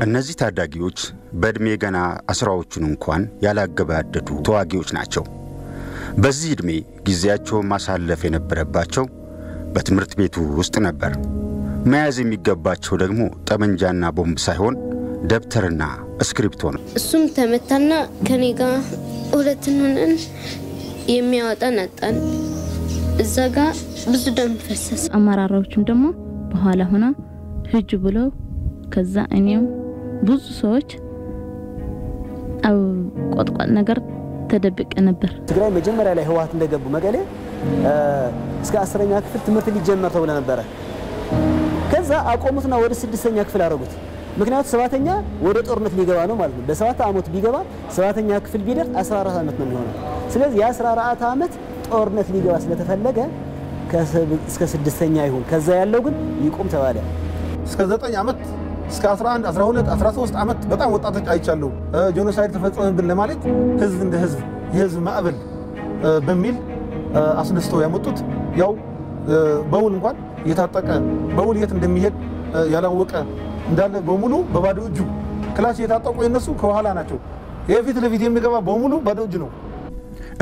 እነዚህ ታዳጊዎች በእድሜ ገና አስራዎቹን እንኳን ያላገባደዱ ተዋጊዎች ናቸው። በዚህ እድሜ ጊዜያቸውን ማሳለፍ የነበረባቸው በትምህርት ቤቱ ውስጥ ነበር። መያዝ የሚገባቸው ደግሞ ጠመንጃና ቦምብ ሳይሆን ደብተርና እስክሪፕቶ ነው። እሱም ተመታና ከኔ ጋር ሁለቱን ሆነን የሚያወጣን አጣን። እዛ ጋር ብዙ ደም ፈሰሰ። አመራሮቹም ደግሞ በኋላ ሆነ ሂጅ ብለው ከዛ እኔም ብዙ ሰዎች አው ቆጥቋጥ ነገር ተደብቀ ነበር። ትግራይ መጀመሪያ ላይ ህዋት እንደገቡ መቀሌ እስከ 10ኛ ክፍል ትምህርት ሊጀመር ተብሎ ነበር። ከዛ አቆሙትና ወደ 6ኛ ክፍል አረጉት። ምክንያቱም 7ኛ ወደ ጦርነት ሊገባ ነው ማለት ነው። በ7 አመት ቢገባ 7ኛ ክፍል ቢደርስ 14 አመት ነው የሚሆነው። ስለዚህ ያ14 አመት ጦርነት ሊገባ ስለተፈለገ እስከ 6ኛ ይሁን ከዛ ያለው ግን ይቆም ተባለ። እስከ 9 አመት እስከ 11 12 13 አመት በጣም ወጣቶች አይቻለሁ። ጄኖሳይድ ተፈጸመብን ለማለት ህዝብ እንደ ህዝብ የህዝብ ማዕበል በሚል አስነስተው ያመጡት ያው በውል እንኳን የታጠቀ በውል የት እንደሚሄድ ያላወቀ እንዳለ በሙሉ በባዶ እጁ ክላስ የታጠቁ የነሱ ከኋላ ናቸው። የፊት ለፊት የሚገባ በሙሉ ባዶ እጁ ነው።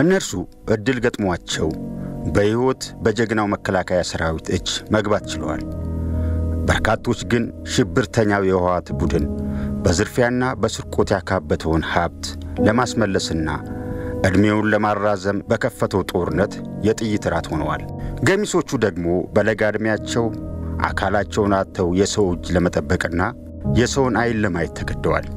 እነርሱ እድል ገጥሟቸው በህይወት በጀግናው መከላከያ ሰራዊት እጅ መግባት ችለዋል። በርካቶች ግን ሽብርተኛው የህወሓት ቡድን በዝርፊያና በስርቆት ያካበተውን ሀብት ለማስመለስና እድሜውን ለማራዘም በከፈተው ጦርነት የጥይት ራት ሆነዋል። ገሚሶቹ ደግሞ በለጋ እድሜያቸው አካላቸውን አጥተው የሰው እጅ ለመጠበቅና የሰውን አይን ለማየት ተገደዋል።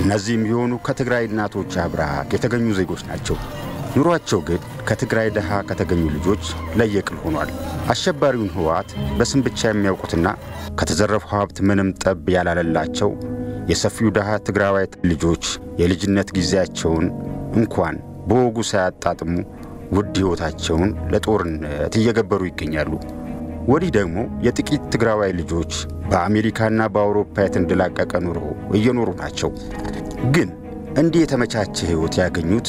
እነዚህም የሆኑ ከትግራይ እናቶች አብራክ የተገኙ ዜጎች ናቸው። ኑሯቸው ግን ከትግራይ ደሃ ከተገኙ ልጆች ለየቅል ሆኗል። አሸባሪውን ህወሓት በስም ብቻ የሚያውቁትና ከተዘረፈው ሀብት ምንም ጠብ ያላለላቸው የሰፊው ደሃ ትግራዋይት ልጆች የልጅነት ጊዜያቸውን እንኳን በወጉ ሳያጣጥሙ ውድ ህይወታቸውን ለጦርነት እየገበሩ ይገኛሉ። ወዲህ ደግሞ የጥቂት ትግራዋይ ልጆች በአሜሪካና በአውሮፓ የተንደላቀቀ ኑሮ እየኖሩ ናቸው። ግን እንዲህ የተመቻቸ ህይወት ያገኙት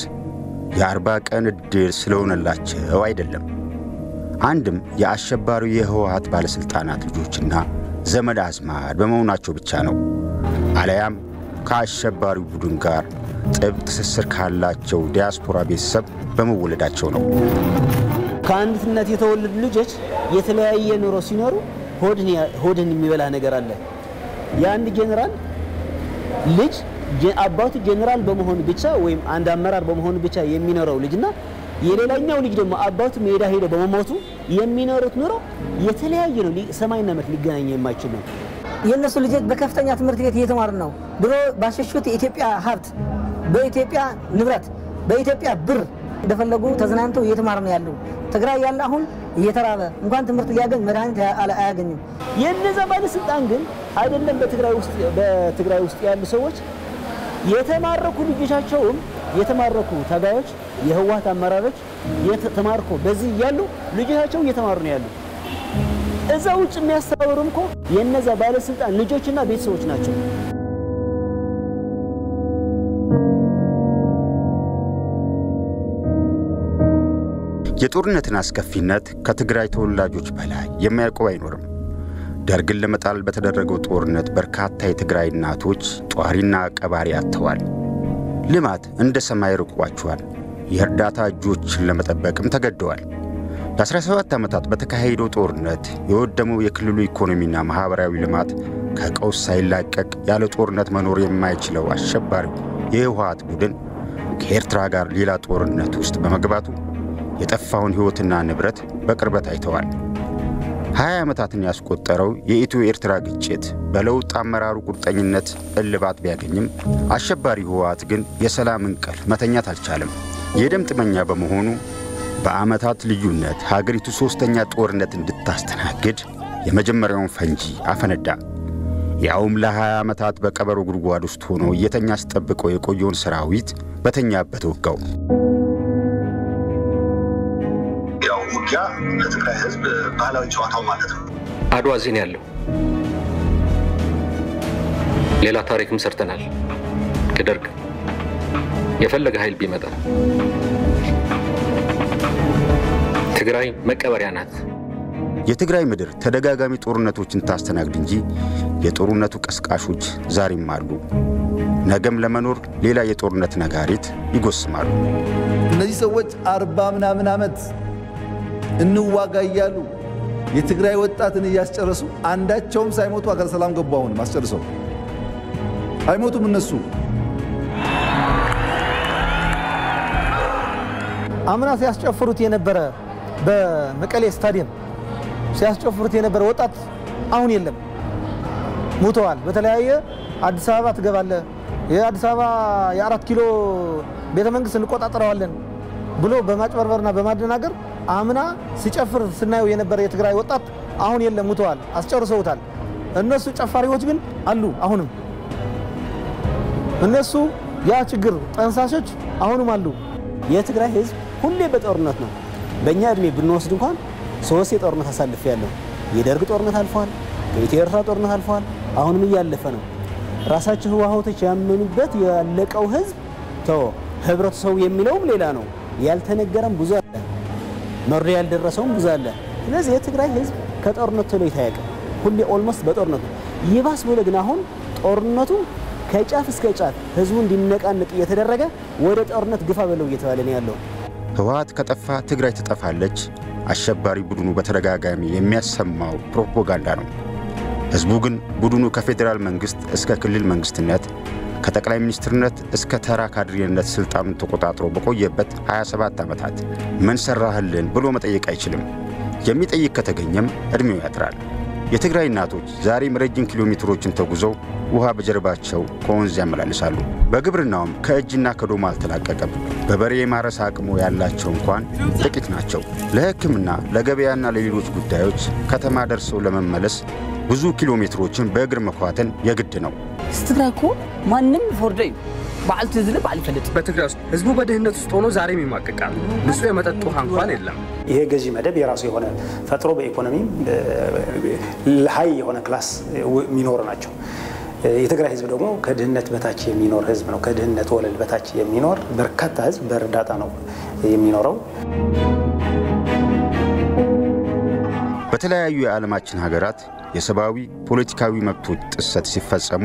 የ40 ቀን እድል ስለሆነላቸው አይደለም። አንድም የአሸባሪው የህወሓት ባለስልጣናት ልጆችና ዘመድ አዝማድ በመሆናቸው ብቻ ነው። አለያም ከአሸባሪው ቡድን ጋር ጥብቅ ትስስር ካላቸው ዲያስፖራ ቤተሰብ በመወለዳቸው ነው። ከአንድነት የተወለዱ ልጆች የተለያየ ኑሮ ሲኖሩ ሆድን የሚበላ ነገር አለ። የአንድ ጄኔራል ልጅ አባቱ ጄኔራል በመሆን ብቻ ወይም አንድ አመራር በመሆን ብቻ የሚኖረው ልጅና የሌላኛው ልጅ ደግሞ አባቱ ሜዳ ሄዶ በመሞቱ የሚኖሩት ኑሮ የተለያየ ነው። ሰማይና ምድር ሊገናኝ የማይችል ነው። የነሱ ልጆች በከፍተኛ ትምህርት ቤት እየተማሩ ነው። ድሮ ባሸሹት የኢትዮጵያ ሀብት፣ በኢትዮጵያ ንብረት፣ በኢትዮጵያ ብር እንደፈለጉ ተዝናንተው እየተማሩ ነው ያሉ። ትግራይ ያለ አሁን እየተራበ እንኳን ትምህርት ሊያገኝ መድኃኒት አያገኝም። የነዛ ባለስልጣን ግን አይደለም በትግራይ ውስጥ ያሉ ሰዎች የተማረኩ ልጆቻቸውም የተማረኩ ታጋዮች የህወሓት አመራሮች የተማርኩ በዚህ ያሉ ልጆቻቸው እየተማሩ ነው ያሉ። እዛ ውጭ የሚያስተምሩም እኮ የነዛ ባለስልጣን ልጆችና ቤተሰቦች ናቸው። የጦርነትን አስከፊነት ከትግራይ ተወላጆች በላይ የሚያውቀው አይኖርም። ደርግን ለመጣል በተደረገው ጦርነት በርካታ የትግራይ እናቶች ጧሪና ቀባሪ አጥተዋል። ልማት እንደ ሰማይ ርቋቸዋል። የእርዳታ እጆችን ለመጠበቅም ተገደዋል። ለ17 ዓመታት በተካሄደው ጦርነት የወደመው የክልሉ ኢኮኖሚና ማህበራዊ ልማት ከቀውስ ሳይላቀቅ ያለ ጦርነት መኖር የማይችለው አሸባሪው የህወሓት ቡድን ከኤርትራ ጋር ሌላ ጦርነት ውስጥ በመግባቱ የጠፋውን ህይወትና ንብረት በቅርበት አይተዋል። 20 ዓመታትን ያስቆጠረው የኢትዮ ኤርትራ ግጭት በለውጥ አመራሩ ቁርጠኝነት እልባት ቢያገኝም አሸባሪ ህወሓት ግን የሰላም እንቅልፍ መተኛት አልቻለም። የደም ጥመኛ በመሆኑ በአመታት ልዩነት ሀገሪቱ ሶስተኛ ጦርነት እንድታስተናግድ የመጀመሪያውን ፈንጂ አፈነዳ። ያውም ለ20 ዓመታት በቀበሮ ጉድጓድ ውስጥ ሆኖ እየተኛ ሲጠብቀው የቆየውን ሰራዊት በተኛበት ወጋው። ያው ውጊያ ለትግራይ ህዝብ ባህላዊ ጨዋታው ማለት ነው። አድዋ ዜና ያለው ሌላ ታሪክም ሰርተናል። ከደርግ የፈለገ ኃይል ቢመጣ ትግራይ መቀበሪያ ናት። የትግራይ ምድር ተደጋጋሚ ጦርነቶችን ታስተናግድ እንጂ የጦርነቱ ቀስቃሾች ዛሬም አሉ። ነገም ለመኖር ሌላ የጦርነት ነጋሪት ይጎስማሉ። እነዚህ ሰዎች 40 ምናምን ዓመት እንዋጋ እያሉ የትግራይ ወጣትን እያስጨረሱ አንዳቸውም ሳይሞቱ አገር ሰላም ገቡ። አሁን ማስጨርሰው አይሞቱም እነሱ። አምና ሲያስጨፍሩት የነበረ በመቀሌ ስታዲየም ሲያስጨፍሩት የነበረ ወጣት አሁን የለም፣ ሞተዋል። በተለያየ አዲስ አበባ ትገባለ፣ የአዲስ አበባ የ4 ኪሎ ቤተ መንግስት እንቆጣጠረዋለን ብሎ በማጭበርበርና በማደናገር አምና ሲጨፍር ስናየው የነበረ የትግራይ ወጣት አሁን የለም፣ ሞተዋል፣ አስጨርሰውታል። እነሱ ጨፋሪዎች ግን አሉ አሁንም። እነሱ ያ ችግር ጠንሳሾች አሁንም አሉ። የትግራይ ህዝብ ሁሌ በጦርነት ነው። በእኛ እድሜ ብንወስድ እንኳን 3 የጦርነት አሳልፍ ያለው የደርግ ጦርነት አልፏል፣ የኢትዮ ኤርትራ ጦርነት አልፏል፣ አሁንም እያለፈ ነው። ራሳቸው ህወሓቶች ያመኑበት ያለቀው ህዝብ ተው ህብረተሰቡ የሚለውም ሌላ ነው። ያልተነገረም ብዙ አለ፣ መርዶ ያልደረሰውም ብዙ አለ። ስለዚህ የትግራይ ህዝብ ከጦርነት ተለይቶ አያውቅም። ሁሌ ኦልሞስት በጦርነት ነው። ይባስ ብሎ ግን አሁን ጦርነቱ ከጫፍ እስከ ጫፍ ህዝቡ እንዲነቃነቅ እየተደረገ ወደ ጦርነት ግፋ በለው እየተባለ ነው ያለው። ህወሓት ከጠፋ ትግራይ ትጠፋለች አሸባሪ ቡድኑ በተደጋጋሚ የሚያሰማው ፕሮፓጋንዳ ነው። ህዝቡ ግን ቡድኑ ከፌደራል መንግስት እስከ ክልል መንግስትነት ከጠቅላይ ሚኒስትርነት እስከ ተራ ካድሬነት ስልጣኑን ተቆጣጥሮ በቆየበት 27 ዓመታት ምን ሰራህልን ብሎ መጠየቅ አይችልም። የሚጠይቅ ከተገኘም እድሜው ያጥራል። የትግራይ እናቶች ዛሬም ረጅም ኪሎ ሜትሮችን ተጉዘው ውሃ በጀርባቸው ከወንዝ ያመላልሳሉ። በግብርናውም ከእጅና ከዶማ አልተላቀቀም። በበሬ የማረስ አቅሙ ያላቸው እንኳን ጥቂት ናቸው። ለሕክምና ለገበያና ለሌሎች ጉዳዮች ከተማ ደርሰው ለመመለስ ብዙ ኪሎ ሜትሮችን በእግር መኳተን የግድ ነው። ትግራይ እኮ ማንም ፎርደይ ባልት ዝለ ባል ይፈልጥ በትግራይ ውስጥ ህዝቡ በድህነት ውስጥ ሆኖ ዛሬም ይማቀቃል። ንጹህ የመጠጥ ውሃ እንኳን የለም። ይሄ ገዢ መደብ የራሱ የሆነ ፈጥሮ በኢኮኖሚ ሀይ የሆነ ክላስ የሚኖር ናቸው። የትግራይ ህዝብ ደግሞ ከድህነት በታች የሚኖር ህዝብ ነው። ከድህነት ወለል በታች የሚኖር በርካታ ህዝብ በእርዳታ ነው የሚኖረው። በተለያዩ የዓለማችን ሀገራት የሰብአዊ ፖለቲካዊ መብቶች ጥሰት ሲፈጸሙ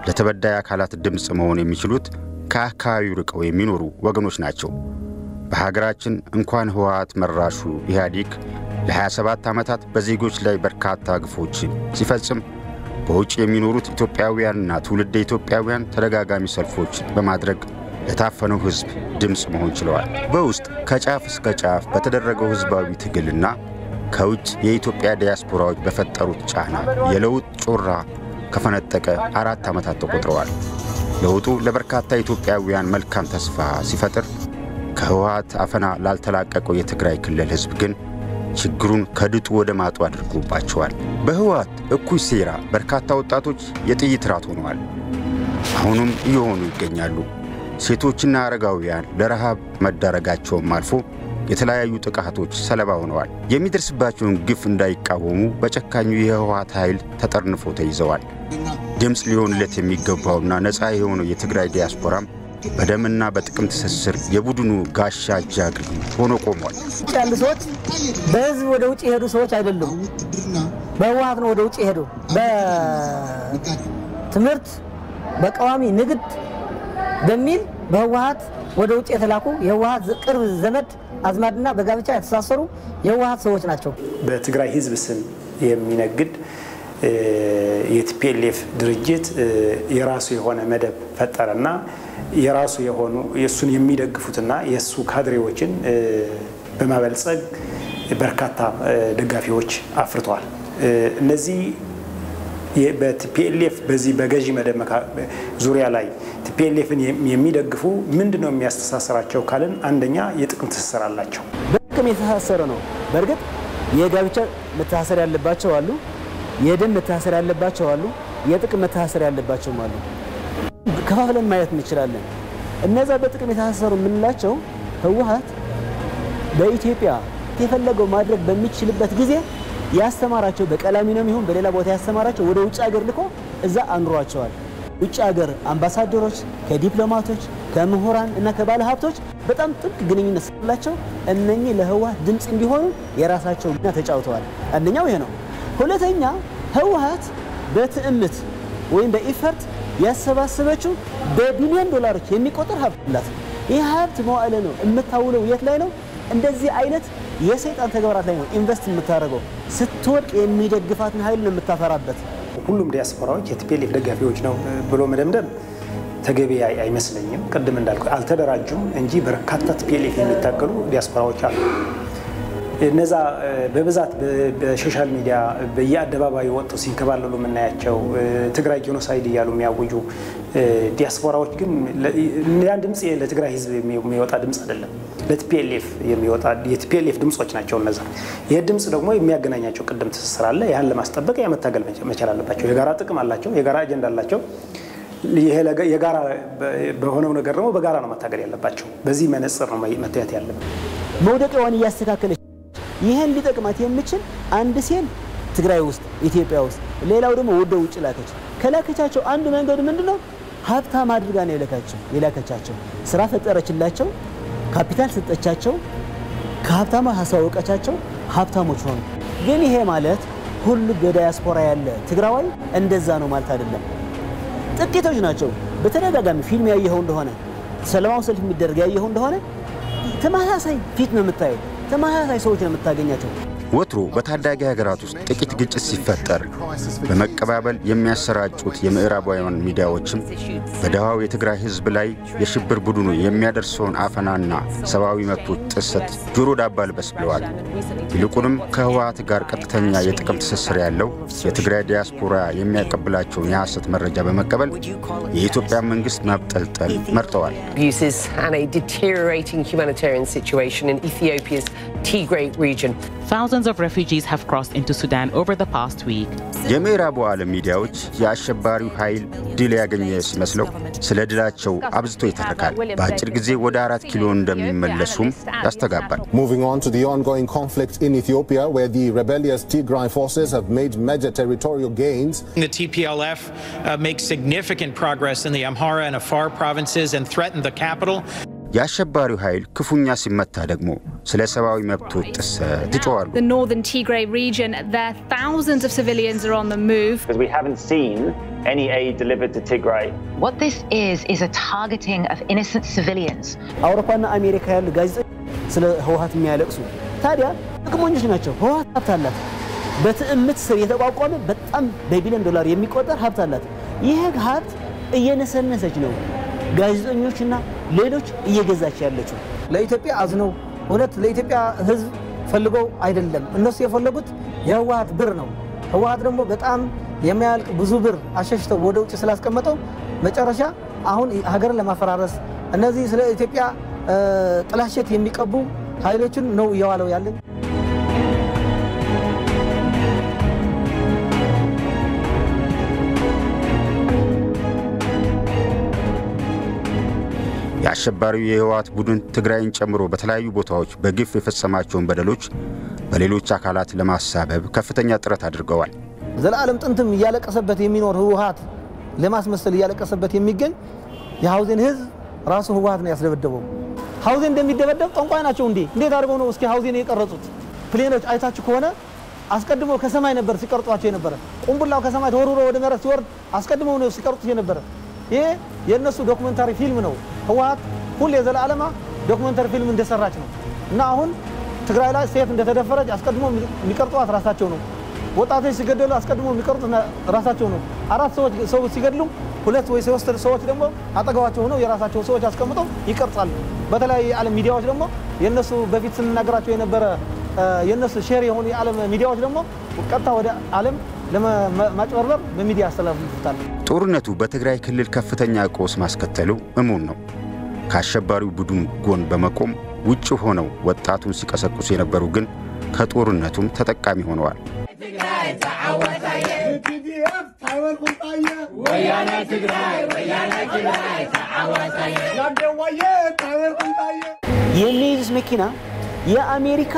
ለተበዳይ አካላት ድምጽ መሆን የሚችሉት ከአካባቢው ርቀው የሚኖሩ ወገኖች ናቸው። በሀገራችን እንኳን ህወሓት መራሹ ኢህአዴግ ለ27 ዓመታት በዜጎች ላይ በርካታ ግፎችን ሲፈጽም በውጭ የሚኖሩት ኢትዮጵያውያንና ትውልደ ኢትዮጵያውያን ተደጋጋሚ ሰልፎች በማድረግ ለታፈነው ህዝብ ድምጽ መሆን ችለዋል። በውስጥ ከጫፍ እስከ ጫፍ በተደረገው ህዝባዊ ትግልና ከውጭ የኢትዮጵያ ዲያስፖራዎች በፈጠሩት ጫና የለውጥ ጮራ ከፈነጠቀ 4 ዓመታት ተቆጥረዋል። ለውጡ ለበርካታ ኢትዮጵያውያን መልካም ተስፋ ሲፈጥር ከህወሓት አፈና ላልተላቀቀው የትግራይ ክልል ህዝብ ግን ችግሩን ከድጡ ወደ ማጡ አድርጎባቸዋል። በህወሓት እኩይ ሴራ በርካታ ወጣቶች የጥይት ራት ሆነዋል። አሁንም እየሆኑ ይገኛሉ። ሴቶችና አረጋውያን ለረሃብ መዳረጋቸውም አልፎ የተለያዩ ጥቃቶች ሰለባ ሆነዋል። የሚደርስባቸውን ግፍ እንዳይቃወሙ በጨካኙ የህወሓት ኃይል ተጠርንፎ ተይዘዋል። ድምፅ ሊሆንለት የሚገባውና ነፃ የሆነው የትግራይ ዲያስፖራም በደምና በጥቅም ትስስር የቡድኑ ጋሻ ጃግሬ ሆኖ ቆሟል። ያሉ ሰዎች በህዝብ ወደ ውጭ የሄዱ ሰዎች አይደሉም። በህወሓት ነው ወደ ውጭ የሄዱ። በትምህርት በቋሚ ንግድ በሚል በህወሓት ወደ ውጭ የተላኩ የህወሓት ቅርብ ዘመድ አዝማድና በጋብቻ የተሳሰሩ የህወሓት ሰዎች ናቸው። በትግራይ ህዝብ ስም የሚነግድ የቲፒኤልኤፍ ድርጅት የራሱ የሆነ መደብ ፈጠረና የራሱ የሆኑ የሱን የሚደግፉትና የሱ ካድሬዎችን በማበልጸግ በርካታ ደጋፊዎች አፍርተዋል። እነዚህ በቲፒኤልኤፍ በዚህ በገዢ መደብ ዙሪያ ላይ ቲፒኤልኤፍን የሚደግፉ ምንድነው የሚያስተሳስራቸው ካልን አንደኛ የጥቅም ትስስር አላቸው። በጥቅም የተሳሰረ ነው። በእርግጥ የጋብቻ መተሳሰር ያለባቸው አሉ፣ የደም መታሰር ያለባቸው አሉ፣ የጥቅም መታሰር ያለባቸው አሉ። ከፋፍለን ማየት እንችላለን። እነዛ በጥቅም የታሰሩ የምንላቸው ህወሓት በኢትዮጵያ የፈለገው ማድረግ በሚችልበት ጊዜ ያስተማራቸው በቀላሚኖም ይሁን በሌላ ቦታ ያስተማራቸው ወደ ውጭ ሀገር ልኮ እዛ አኑሯቸዋል። ውጭ ሀገር አምባሳደሮች ከዲፕሎማቶች ከምሁራን እና ከባለ ሀብቶች በጣም ጥብቅ ግንኙነት ስላላቸው እነኚህ ለህወሓት ድምጽ እንዲሆኑ የራሳቸው ሚና ተጫውተዋል። አንደኛው ይሄ ነው። ሁለተኛ ህወሓት በትዕምት ወይም በኢፈርት ያሰባሰበችው በቢሊዮን ዶላሮች የሚቆጠር ሀብት አላት። ይህ ሀብት መዋዕለ ነው የምታውለው የት ላይ ነው? እንደዚህ አይነት የሰይጣን ተግባራት ላይ ነው ኢንቨስት የምታደርገው። ስትወድቅ የሚደግፋትን ኃይል ነው የምታፈራበት። ሁሉም ዲያስፖራዎች የቲፒኤልኤፍ ደጋፊዎች ነው ብሎ መደምደም ተገቢ አይመስለኝም። ቅድም እንዳልኩ አልተደራጁም እንጂ በርካታ ቲፒኤልኤፍ የሚታገሉ ዲያስፖራዎች አሉ። እነዛ በብዛት በሶሻል ሚዲያ በየአደባባዩ ወጥተው ሲንከባለሉ የምናያቸው ትግራይ ጄኖሳይድ እያሉ የሚያውጁ ዲያስፖራዎች ግን ያን ድምጽ ለትግራይ ህዝብ የሚወጣ ድምጽ አይደለም፣ ለቲፒኤልኤፍ የሚወጣ የቲፒኤልኤፍ ድምጾች ናቸው እነዛ። ይሄ ድምጽ ደግሞ የሚያገናኛቸው ቅድም ትስስር አለ። ያን ለማስጠበቅ ያመታገል መቻል አለባቸው። የጋራ ጥቅም አላቸው፣ የጋራ አጀንዳ አላቸው። ይሄ የጋራ በሆነው ነገር ደግሞ በጋራ ነው መታገል ያለባቸው። በዚህ መነጽር ነው መታየት ያለበት። መውደቂያዋን እያስተካከለች ይሄን ሊጠቅማት የሚችል አንድ ሴል ትግራይ ውስጥ ኢትዮጵያ ውስጥ ሌላው ደግሞ ወደ ውጭ ላከች። ከላከቻቸው አንዱ መንገድ ምንድነው? ሀብታም አድርጋ ነው የላከቻቸው። ስራ ፈጠረችላቸው፣ ካፒታል ሰጠቻቸው፣ ከሀብታማ አስተዋወቀቻቸው፣ ሀብታሞች ሆኑ። ግን ይሄ ማለት ሁሉ በዲያስፖራ ያለ ትግራዋይ እንደዛ ነው ማለት አይደለም። ጥቂቶች ናቸው። በተደጋጋሚ ፊልም ያየኸው እንደሆነ ሰላማዊ ሰልፍ የሚደረግ ያየኸው እንደሆነ ተመሳሳይ ፊት ነው የምታየው። ተመሳሳይ ሰዎች ነው የምታገኛቸው። ወትሮ በታዳጊ ሀገራት ውስጥ ጥቂት ግጭት ሲፈጠር በመቀባበል የሚያሰራጩት የምዕራባውያን ሚዲያዎችም በደሃው የትግራይ ህዝብ ላይ የሽብር ቡድኑ የሚያደርሰውን አፈናና ሰብአዊ መብቶች ጥሰት ጆሮ ዳባ ልበስ ብለዋል። ይልቁንም ከህወሓት ጋር ቀጥተኛ የጥቅም ትስስር ያለው የትግራይ ዲያስፖራ የሚያቀብላቸውን የሐሰት መረጃ በመቀበል የኢትዮጵያ መንግስት ማብጠልጠል መርጠዋል። Thousands of refugees have crossed into Sudan over the past week. የምዕራቡ ዓለም ሚዲያዎች የአሸባሪው ኃይል ድል ያገኘ ሲመስለው ስለ ድላቸው አብዝቶ ይተርካል። በአጭር ጊዜ ወደ 4 ኪሎ እንደሚመለሱም ያስተጋባል። Moving on to the ongoing conflict in Ethiopia, where the rebellious Tigray forces have made major territorial gains. The TPLF makes significant progress in the Amhara and Afar provinces and threatened the capital. የአሸባሪው ኃይል ክፉኛ ሲመታ ደግሞ ስለ ሰብአዊ መብቶች ጥሰት ይጮኻሉ። The northern Tigray region, there thousands of civilians are on the move. Because we haven't seen any aid delivered to Tigray. What this is a targeting of innocent civilians. አውሮፓና አሜሪካ ያሉ ጋዜጠኞች ስለ ህወሓት የሚያለቅሱ ታዲያ ጥቅመኞች ናቸው። ህወሓት ሀብት አላት። በትዕምት ስር የተቋቋመ በጣም በቢሊዮን ዶላር የሚቆጠር ሀብት አላት። ይሄ ሀብት እየነሰነሰች ነው ጋዜጠኞችና ሌሎች እየገዛች ያለችው። ለኢትዮጵያ አዝነው እውነት ለኢትዮጵያ ህዝብ ፈልገው አይደለም። እነሱ የፈለጉት የህወሓት ብር ነው። ህወሓት ደግሞ በጣም የሚያልቅ ብዙ ብር አሸሽተው ወደ ውጭ ስላስቀመጠው መጨረሻ አሁን ሀገርን ለማፈራረስ እነዚህ ስለ ኢትዮጵያ ጥላሸት የሚቀቡ ኃይሎችን ነው እየዋለው ያለ። የአሸባሪው የህወሓት ቡድን ትግራይን ጨምሮ በተለያዩ ቦታዎች በግፍ የፈጸማቸውን በደሎች በሌሎች አካላት ለማሳበብ ከፍተኛ ጥረት አድርገዋል። ዘላለም ጥንትም እያለቀሰበት የሚኖር ህወሓት ለማስመሰል እያለቀሰበት የሚገኝ የሐውዜን ህዝብ ራሱ ህወሓት ነው ያስደበደበው። ሐውዜን እንደሚደበደብ ጠንቋይ ናቸው እንዴ? እንዴት አድርገው ነው እስኪ ሐውዜን የቀረጹት? ፕሌኖች አይታችሁ ከሆነ አስቀድሞ ከሰማይ ነበር ሲቀርጧቸው የነበረ። ቁምቡላው ከሰማይ ተወርውሮ ወደ መሬት ሲወርድ አስቀድሞ ነው ሲቀርጡት የነበረ። ይሄ የነሱ ዶክመንታሪ ፊልም ነው። ህወሓት ሁሌ ዘላለማ ዶክመንታሪ ፊልም እንደሰራች ነው። እና አሁን ትግራይ ላይ ሴት እንደተደፈረች አስቀድሞ የሚቀርጧት ራሳቸው ነው። ወጣቶች ሲገደሉ አስቀድሞ የሚቀርጡት ራሳቸው ነው። 4 ሰዎች ሲገድሉ 2 ወይ 3 ሰዎች ደግሞ አጠገባቸው ሆነው የራሳቸው ሰዎች አስቀምጠው ይቀርጻሉ። በተለያየ የዓለም ሚዲያዎች ደግሞ የነሱ በፊት ስንናገራቸው የነበረ የነሱ ሼር የሆኑ የዓለም ሚዲያዎች ደግሞ ቀጥታ ወደ ዓለም ለማጭበርበር በሚዲያ አስተላልፈውታል። ጦርነቱ በትግራይ ክልል ከፍተኛ ቀውስ ማስከተሉ እሙን ነው። ከአሸባሪው ቡድን ጎን በመቆም ውጭ ሆነው ወጣቱን ሲቀሰቅሱ የነበሩ ግን ከጦርነቱም ተጠቃሚ ሆነዋል። የሚይዙት መኪና የአሜሪካ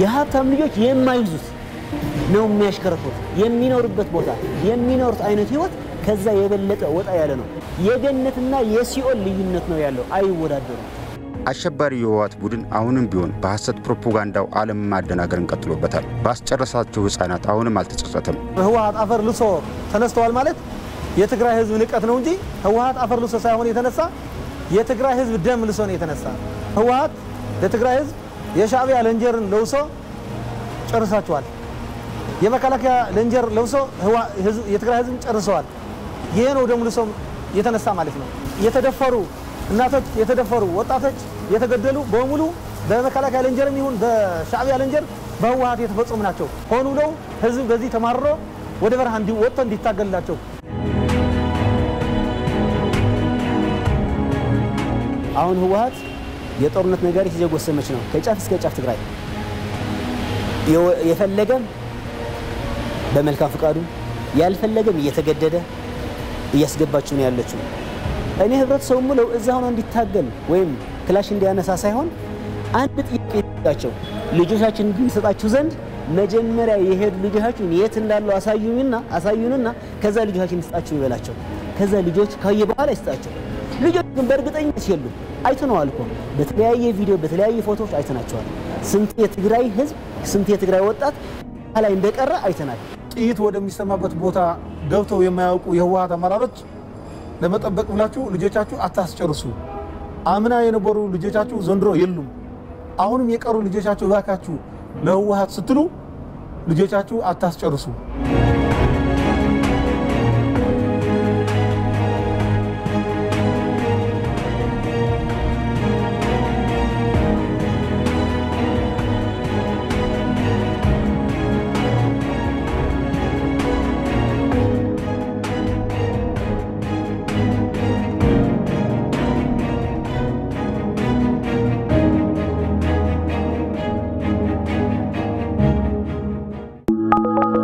የሀብታም ልጆች የማይዙት ነው የሚያሽከረክሩት። የሚኖርበት ቦታ የሚኖሩት አይነት ህይወት ከዛ የበለጠ ወጣ ያለ ነው። የገነትና የሲኦል ልዩነት ነው ያለው። አይወዳደሩም። አሸባሪ የህወሓት ቡድን አሁንም ቢሆን በሐሰት ፕሮፓጋንዳው ዓለም ማደናገርን ቀጥሎበታል። ባስጨረሳቸው ህፃናት አሁንም አልተጸጸተም። ህወሓት አፈር ልሶ ተነስተዋል ማለት የትግራይ ህዝብ ንቀት ነው እንጂ ህወሓት አፈር ልሶ ሳይሆን የተነሳ የትግራይ ህዝብ ደም ልሶ ነው የተነሳ። ህወሓት ለትግራይ ህዝብ የሻዕቢያ ለንጀርን ለውሶ ጨርሳቸዋል። የመከላከያ ለንጀር ለውሶ የትግራይ ህዝብ ጨርሰዋል። ይሄ ነው ደም ልሶ የተነሳ ማለት ነው። የተደፈሩ እናቶች የተደፈሩ ወጣቶች የተገደሉ በሙሉ በመከላከያ ለንጀርም ይሁን በሻዕቢያ ለንጀር በህወሓት የተፈጸሙ ናቸው። ሆኖ ነው ህዝብ በዚህ ተማርሮ ወደ በረሃ እንዲወጣ እንዲታገልላቸው። አሁን ህወሓት የጦርነት ነገር እየጎሰመች ነው ከጫፍ እስከ ጫፍ ትግራይ። የፈለገም በመልካም ፍቃዱ ያልፈለገም እየተገደደ እያስገባችሁ ነው ያለችው። እኔ ህብረተሰቡ ሙሉ እዛ ሆኖ እንዲታገል ወይም ክላሽ እንዲያነሳ ሳይሆን አንድ ጥያቄ ይጣቸው ልጆቻችን ግን ሰጣችሁ ዘንድ መጀመሪያ የሄዱ ልጆቻችን የት እንዳሉ አሳዩንና ከዛ ልጆቻችን ይስጣችሁ ይበላቸው። ከዛ ልጆች ካየ በኋላ ይስጣቸው። ልጆች ግን በእርግጠኝነት ይሉ አይተነዋል እኮ በተለያየ ቪዲዮ በተለያየ ፎቶዎች አይተናቸዋል። ስንት የትግራይ ህዝብ ስንት የትግራይ ወጣት ላይ እንደቀረ አይተናል። ጥይት ወደሚሰማበት ቦታ ገብተው የማያውቁ የህወሓት አመራሮች ለመጠበቅ ብላችሁ ልጆቻችሁ አታስጨርሱ። አምና የነበሩ ልጆቻችሁ ዘንድሮ የሉም። አሁንም የቀሩ ልጆቻችሁ ባካችሁ ለህወሓት ስትሉ ልጆቻችሁ አታስጨርሱ።